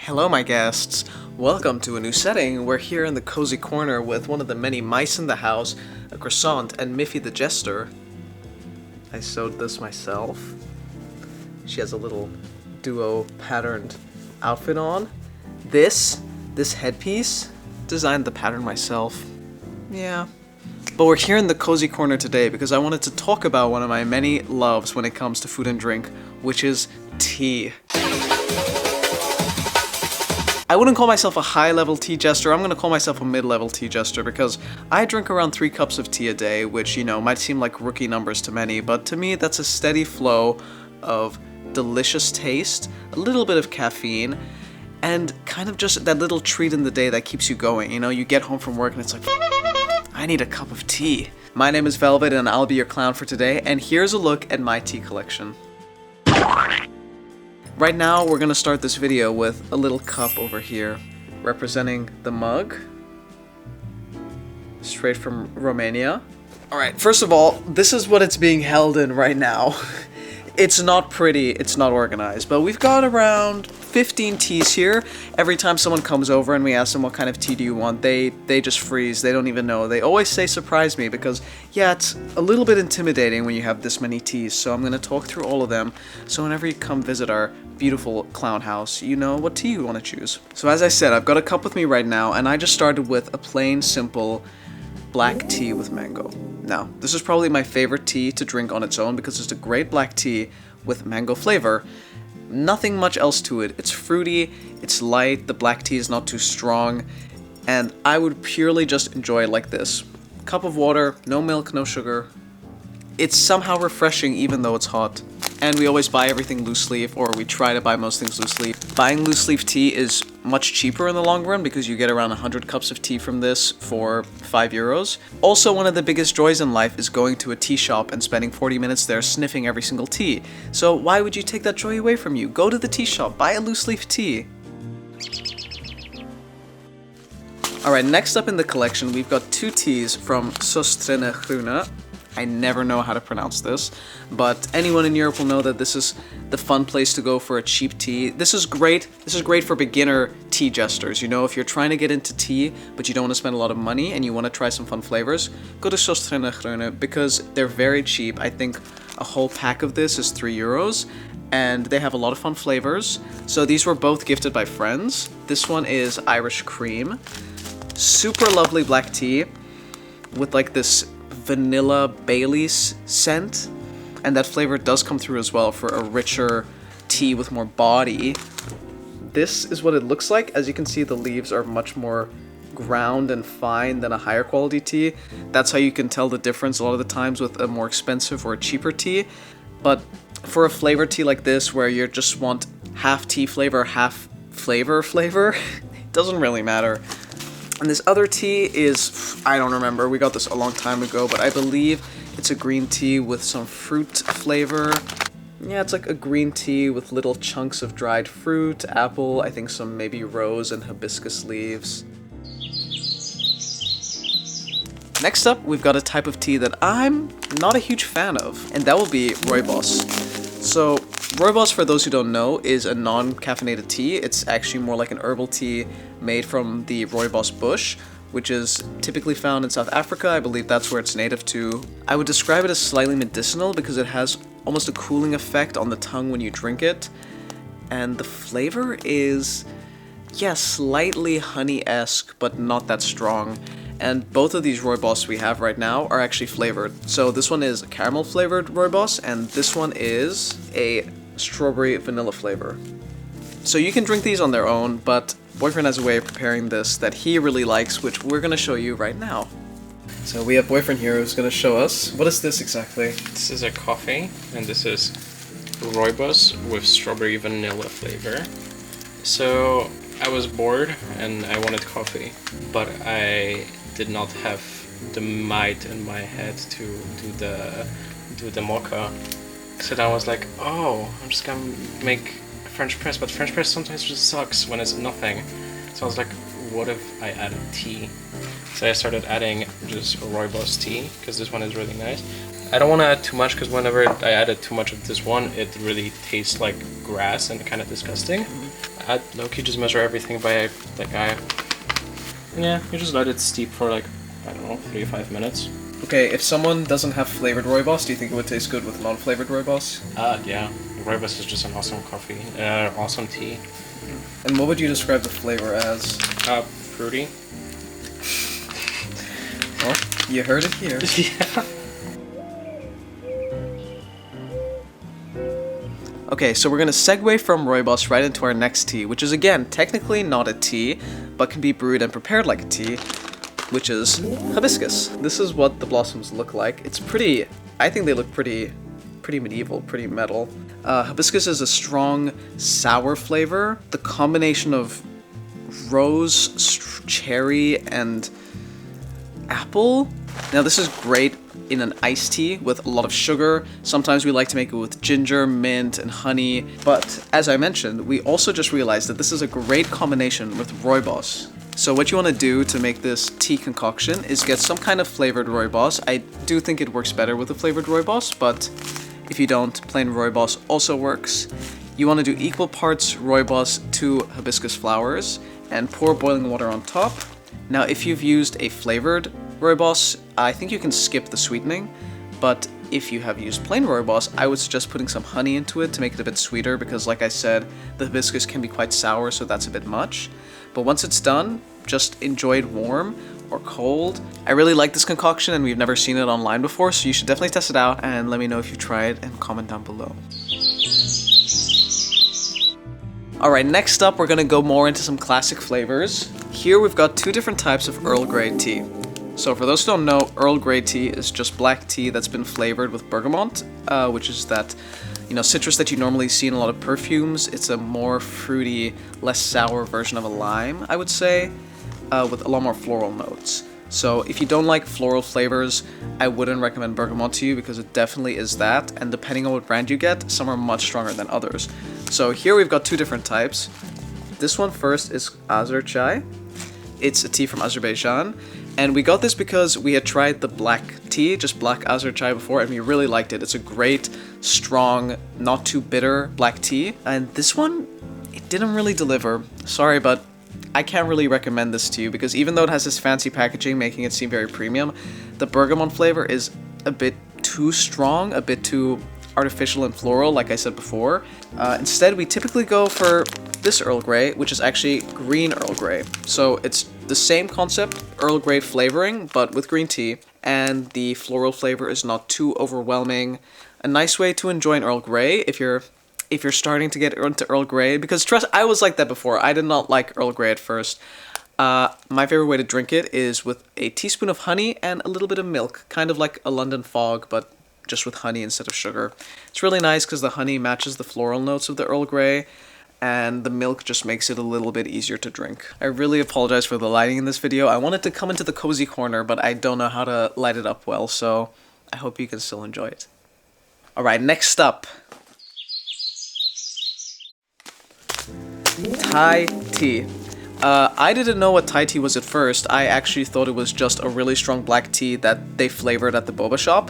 Hello my guests, welcome to a new setting. We're here in the cozy corner with one of the many mice in the house, a croissant, and Miffy the jester. I sewed this myself. She has a little duo patterned outfit on. This headpiece, designed the pattern myself. Yeah. But we're here in the cozy corner today because I wanted to talk about one of my many loves when it comes to food and drink, which is tea. I wouldn't call myself a high-level tea jester, I'm gonna call myself a mid-level tea jester because I drink around 3 cups of tea a day, which, you know, might seem like rookie numbers to many, but to me that's a steady flow of delicious taste, a little bit of caffeine, and kind of just that little treat in the day that keeps you going. You know, you get home from work and it's like, I need a cup of tea. My name is Velvet and I'll be your clown for today, and here's a look at my tea collection. Right now, we're gonna start this video with a little cup over here, representing the mug, straight from Romania. Alright, first of all, this is what it's being held in right now. It's not pretty, it's not organized, but we've got around 15 teas here. Every time someone comes over and we ask them what kind of tea do you want, they just freeze, they don't even know. They always say surprise me because, yeah, it's a little bit intimidating when you have this many teas, so I'm gonna talk through all of them, so whenever you come visit our beautiful clown house, you know what tea you want to choose. So as I said, I've got a cup with me right now, and I just started with a plain, simple black tea with mango. Now, this is probably my favorite tea to drink on its own because it's a great black tea with mango flavor. Nothing much else to it. It's fruity, it's light, the black tea is not too strong, and I would purely just enjoy it like this. Cup of water, no milk, no sugar. It's somehow refreshing even though it's hot. And we always buy everything loose leaf, or we try to buy most things loose leaf. Buying loose leaf tea is much cheaper in the long run because you get around 100 cups of tea from this for €5. Also, one of the biggest joys in life is going to a tea shop and spending 40 minutes there sniffing every single tea. So why would you take that joy away from you? Go to the tea shop, buy a loose leaf tea. Alright, next up in the collection, we've got 2 teas from Groene. I never know how to pronounce this, but anyone in Europe will know that this is the fun place to go for a cheap tea. This is great for beginner tea jesters. You know, if you're trying to get into tea, but you don't want to spend a lot of money and you want to try some fun flavors, go to Groene because they're very cheap. I think a whole pack of this is €3, and they have a lot of fun flavors. So these were both gifted by friends. This one is Irish Cream. Super lovely black tea with like this vanilla Bailey's scent, and that flavor does come through as well for a richer tea with more body. This is what it looks like. As you can see, the leaves are much more ground and fine than a higher quality tea. That's how you can tell the difference a lot of the times with a more expensive or a cheaper tea. But for a flavored tea like this, where you just want half tea flavor, half flavor, it doesn't really matter. And this other tea is, I don't remember, we got this a long time ago, but I believe it's a green tea with some fruit flavor. Yeah, it's like a green tea with little chunks of dried fruit, apple, I think some maybe rose and hibiscus leaves. Next up, we've got a type of tea that I'm not a huge fan of, and that will be Rooibos. So, Rooibos, for those who don't know, is a non-caffeinated tea. It's actually more like an herbal tea made from the Rooibos bush, which is typically found in South Africa. I believe that's where it's native to. I would describe it as slightly medicinal because it has almost a cooling effect on the tongue when you drink it. And the flavor is, yeah, slightly honey-esque, but not that strong. And both of these Rooibos we have right now are actually flavored. So this one is a caramel flavored Rooibos, and this one is a strawberry vanilla flavor. So you can drink these on their own, but Boyfriend has a way of preparing this that he really likes, which we're gonna show you right now. So we have Boyfriend here who's gonna show us. What is this exactly? This is a coffee, and this is Rooibos with strawberry vanilla flavor. So I was bored and I wanted coffee, but I did not have the might in my head to do the mocha. So then I was like, oh, I'm just gonna make a French press, but French press sometimes just sucks when it's nothing. So I was like, what if I added tea? So I started adding just Rooibos tea, because this one is really nice. I don't want to add too much, because whenever I added too much of this one, it really tastes like grass and kind of disgusting. I low-key just measure everything by yeah, you just let it steep for like, I don't know, 3 to 5 minutes. Okay, if someone doesn't have flavored Rooibos, do you think it would taste good with non-flavored Rooibos? Yeah, Rooibos is just an awesome coffee, awesome tea. And what would you describe the flavor as? Fruity. Well, you heard it here. Yeah. Okay, so we're gonna segue from Rooibos right into our next tea, which is again, technically not a tea, but can be brewed and prepared like a tea, which is Hibiscus. This is what the blossoms look like. It's pretty, I think they look pretty medieval, pretty metal. Hibiscus is a strong, sour flavor. The combination of rose, cherry, and apple. Now this is great in an iced tea with a lot of sugar. Sometimes we like to make it with ginger, mint, and honey. But as I mentioned, we also just realized that this is a great combination with Rooibos. So what you want to do to make this tea concoction is get some kind of flavored Rooibos. I do think it works better with a flavored Rooibos, but if you don't, plain Rooibos also works. You want to do equal parts Rooibos to hibiscus flowers and pour boiling water on top. Now, if you've used a flavored Rooibos, I think you can skip the sweetening, but if you have used plain Rooibos, I would suggest putting some honey into it to make it a bit sweeter because, like I said, the hibiscus can be quite sour, so that's a bit much. But once it's done, just enjoy it warm or cold. I really like this concoction and we've never seen it online before, so you should definitely test it out and let me know if you try it and comment down below. Alright, next up we're gonna go more into some classic flavors. Here we've got 2 different types of Earl Grey tea. So for those who don't know, Earl Grey tea is just black tea that's been flavored with bergamot, which is that, you know, citrus that you normally see in a lot of perfumes. It's a more fruity, less sour version of a lime, I would say, with a lot more floral notes. So if you don't like floral flavors, I wouldn't recommend bergamot to you because it definitely is that, and depending on what brand you get, some are much stronger than others. So here we've got 2 different types. This one first is Azer chai. It's a tea from Azerbaijan, and we got this because we had tried the black tea, just black Azer chai before, and we really liked it. It's a great, strong, not too bitter black tea, and this one, it didn't really deliver. Sorry, but I can't really recommend this to you because even though it has this fancy packaging making it seem very premium, the bergamot flavor is a bit too strong, a bit too artificial and floral, like I said before. Instead, we typically go for this Earl Grey, which is actually green Earl Grey. So it's the same concept, Earl Grey flavoring, but with green tea, and the floral flavor is not too overwhelming. A nice way to enjoy an Earl Grey if you're starting to get into Earl Grey, because trust, I was like that before. I did not like Earl Grey at first. My favorite way to drink it is with a teaspoon of honey and a little bit of milk, kind of like a London fog, but just with honey instead of sugar. It's really nice because the honey matches the floral notes of the Earl Grey, and the milk just makes it a little bit easier to drink. I really apologize for the lighting in this video. I wanted to come into the cozy corner, but I don't know how to light it up well, so I hope you can still enjoy it. Alright, next up. Thai tea. I didn't know what Thai tea was at first. I actually thought it was just a really strong black tea that they flavored at the boba shop.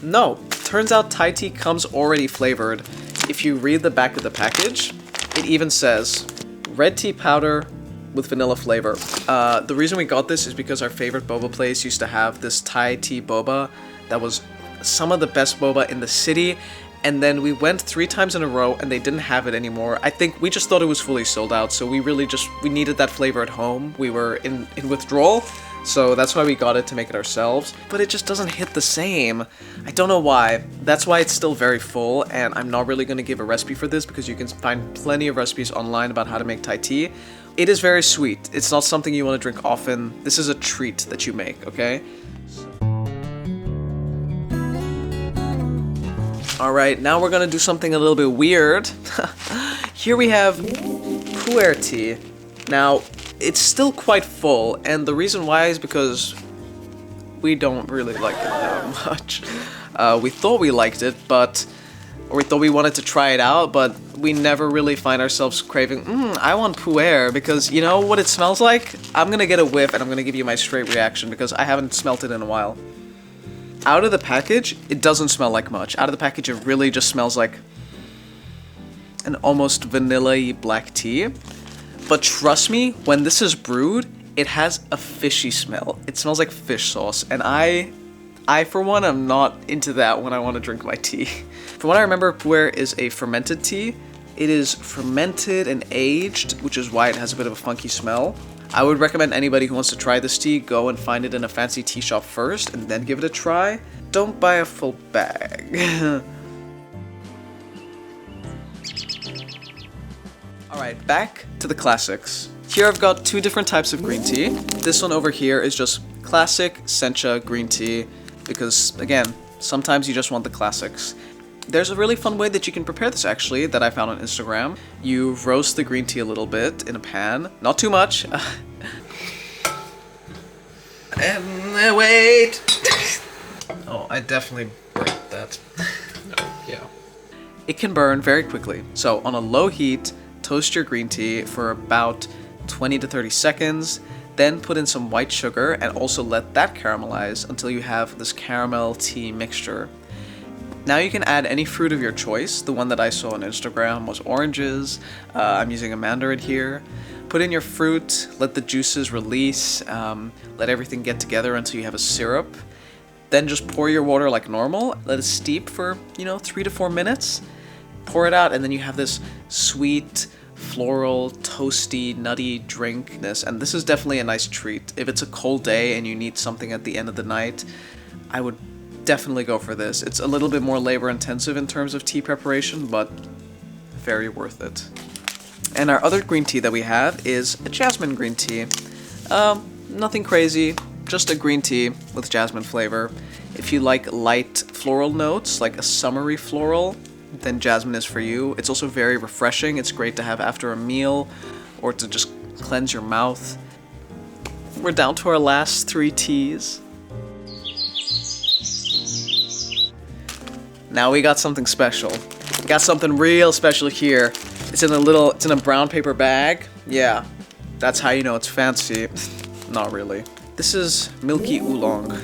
No, turns out Thai tea comes already flavored. If you read the back of the package, it even says red tea powder with vanilla flavor. The reason we got this is because our favorite boba place used to have this Thai tea boba that was some of the best boba in the city, and then we went 3 times in a row and they didn't have it anymore. I think we just thought it was fully sold out, so we needed that flavor at home. We were in withdrawal, so that's why we got it to make it ourselves, but it just doesn't hit the same. I don't know why. That's why it's still very full, and I'm not really going to give a recipe for this because you can find plenty of recipes online about how to make Thai tea. It is very sweet. It's not something you want to drink often. This is a treat that you make, okay? Alright, now we're gonna do something a little bit weird. Here we have pu-erh tea. Now, it's still quite full, and the reason why is because we don't really like it that much. We thought we liked it, or we thought we wanted to try it out, but we never really find ourselves craving, I want pu-erh, because you know what it smells like? I'm gonna get a whiff, and I'm gonna give you my straight reaction, because I haven't smelt it in a while. Out of the package, it doesn't smell like much. Out of the package, it really just smells like an almost vanilla-y black tea. But trust me, when this is brewed, it has a fishy smell. It smells like fish sauce, and I for one am not into that when I want to drink my tea. From what I remember, pu-erh is a fermented tea. It is fermented and aged, which is why it has a bit of a funky smell. I would recommend anybody who wants to try this tea go and find it in a fancy tea shop first and then give it a try. Don't buy a full bag. Alright, back to the classics. Here I've got two different types of green tea. This one over here is just classic sencha green tea because, again, sometimes you just want the classics. There's a really fun way that you can prepare this actually that I found on Instagram. You roast the green tea a little bit in a pan, not too much. And wait! Oh, I definitely burnt that. No, yeah. It can burn very quickly. So on a low heat, toast your green tea for about 20 to 30 seconds, then put in some white sugar and also let that caramelize until you have this caramel tea mixture. Now you can add any fruit of your choice. The one that I saw on Instagram was oranges. I'm using a mandarin here. Put in your fruit, let the juices release, let everything get together until you have a syrup. Then just pour your water like normal, let it steep for, 3 to 4 minutes. Pour it out, and then you have this sweet, floral, toasty, nutty drinkness. And this is definitely a nice treat. If it's a cold day and you need something at the end of the night, I would definitely go for this. It's a little bit more labor intensive in terms of tea preparation, but very worth it. And our other green tea that we have is a jasmine green tea. Nothing crazy, just a green tea with jasmine flavor. If you like light floral notes, like a summery floral, then jasmine is for you. It's also very refreshing. It's great to have after a meal or to just cleanse your mouth. We're down to our last 3 teas. Now we got something special. We got something real special here. It's in a brown paper bag. Yeah, that's how you know it's fancy. Not really. This is Milky oolong.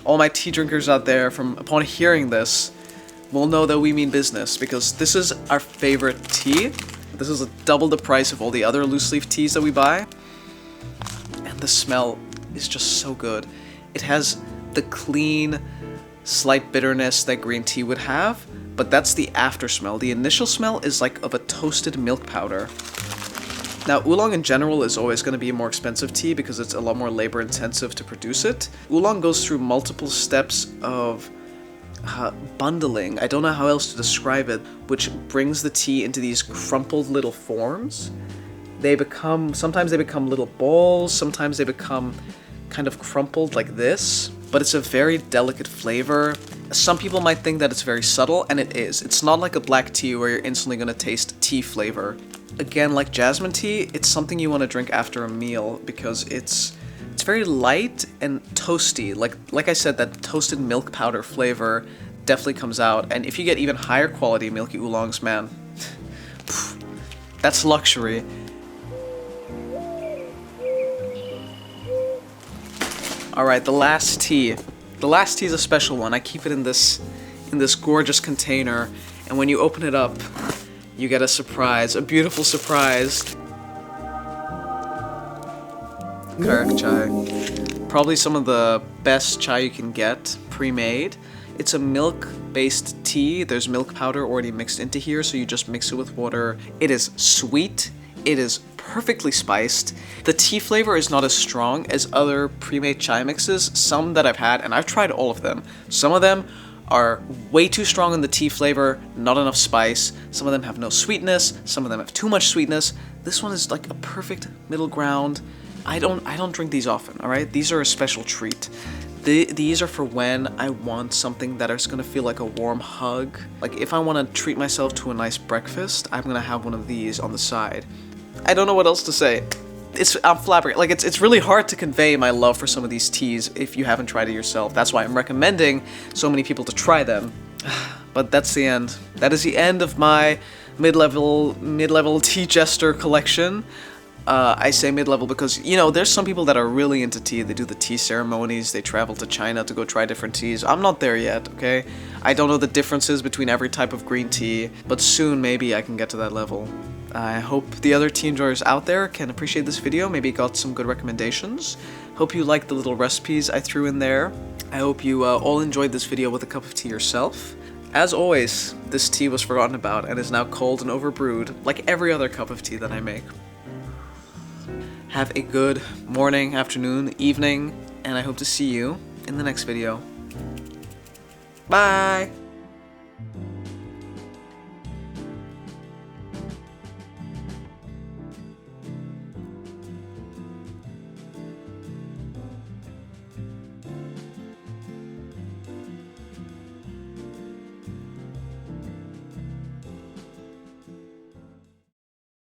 All my tea drinkers out there, upon hearing this, will know that we mean business because this is our favorite tea. This is double the price of all the other loose leaf teas that we buy. And the smell is just so good. It has the clean, slight bitterness that green tea would have, but that's the after smell. The initial smell is like of a toasted milk powder. Now, oolong in general is always going to be a more expensive tea because it's a lot more labor intensive to produce it. Oolong goes through multiple steps of bundling, I don't know how else to describe it, which brings the tea into these crumpled little forms. Sometimes they become little balls, sometimes they become kind of crumpled like this, but it's a very delicate flavor. Some people might think that it's very subtle, and it is. It's not like a black tea where you're instantly going to taste tea flavor. Again, like jasmine tea, it's something you want to drink after a meal because it's very light and toasty. Like I said, that toasted milk powder flavor definitely comes out, and if you get even higher quality Milky oolongs, man, that's luxury. Alright, the last tea. The last tea is a special one. I keep it in this gorgeous container, and when you open it up, you get a surprise, a beautiful surprise. Karak chai. Probably some of the best chai you can get, pre-made. It's a milk-based tea. There's milk powder already mixed into here, so you just mix it with water. It is sweet. It is perfectly spiced. The tea flavor is not as strong as other pre-made chai mixes, some that I've had, and I've tried all of them. Some of them are way too strong in the tea flavor, not enough spice. Some of them have no sweetness, some of them have too much sweetness. This one is like a perfect middle ground. I don't drink these often, alright? These are a special treat. These are for when I want something that is gonna feel like a warm hug. Like if I wanna treat myself to a nice breakfast, I'm gonna have one of these on the side. I don't know what else to say. I'm flabbergasted. Like it's really hard to convey my love for some of these teas if you haven't tried it yourself. That's why I'm recommending so many people to try them. But that's the end. That is the end of my mid-level tea-jester collection. I say mid-level because, you know, there's some people that are really into tea. They do the tea ceremonies, they travel to China to go try different teas. I'm not there yet, okay? I don't know the differences between every type of green tea, but soon maybe I can get to that level. I hope the other tea enjoyers out there can appreciate this video, maybe got some good recommendations. Hope you liked the little recipes I threw in there. I hope you all enjoyed this video with a cup of tea yourself. As always, this tea was forgotten about and is now cold and overbrewed, like every other cup of tea that I make. Have a good morning, afternoon, evening, and I hope to see you in the next video. Bye!